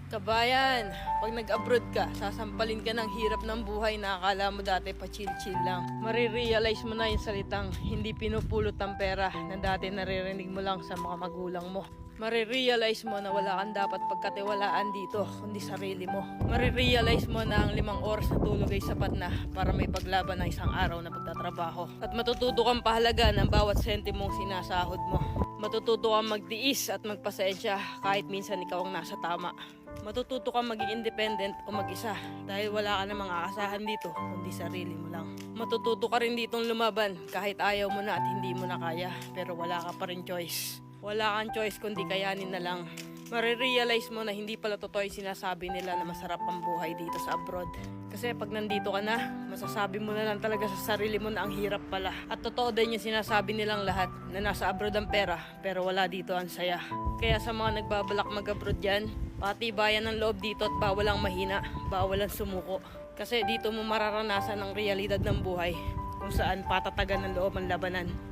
Kabayan, pag nag-abroad ka, sasampalin ka ng hirap ng buhay na akala mo dati pa chill-chill lang. Marirealize mo na yung salitang hindi pinupulot ng pera na dati naririnig mo lang sa mga magulang mo. Marirealize mo na wala kang dapat pagkatiwalaan dito, kundi sarili mo. Marirealize mo na ang 5 oras na tulog ay sapat na para may paglaban ng isang araw na pagtatrabaho. At matututo kang pahalaga ng bawat sentimong sinasahod mo. Matututo kang magtiis at magpasensya kahit minsan ikaw ang nasa tama. Matututo kang maging independent o mag-isa dahil wala ka namang aasahan dito kundi sarili mo lang. Matututo ka rin ditong lumaban kahit ayaw mo na at hindi mo na kaya pero wala ka pa rin choice. Wala kang choice kundi kayanin na lang. Marirealize mo na hindi pala totoo yung sinasabi nila na masarap ang buhay dito sa abroad. Kasi pag nandito ka na, masasabi mo na lang talaga sa sarili mo na ang hirap pala. At totoo din yung sinasabi nilang lahat na nasa abroad ang pera pero wala dito ang saya. Kaya sa mga nagbabalak mag-abroad dyan, patibayan ng loob dito at bawal ang mahina, bawal ang sumuko. Kasi dito mo mararanasan ang realidad ng buhay kung saan patatagan ng loob ang labanan.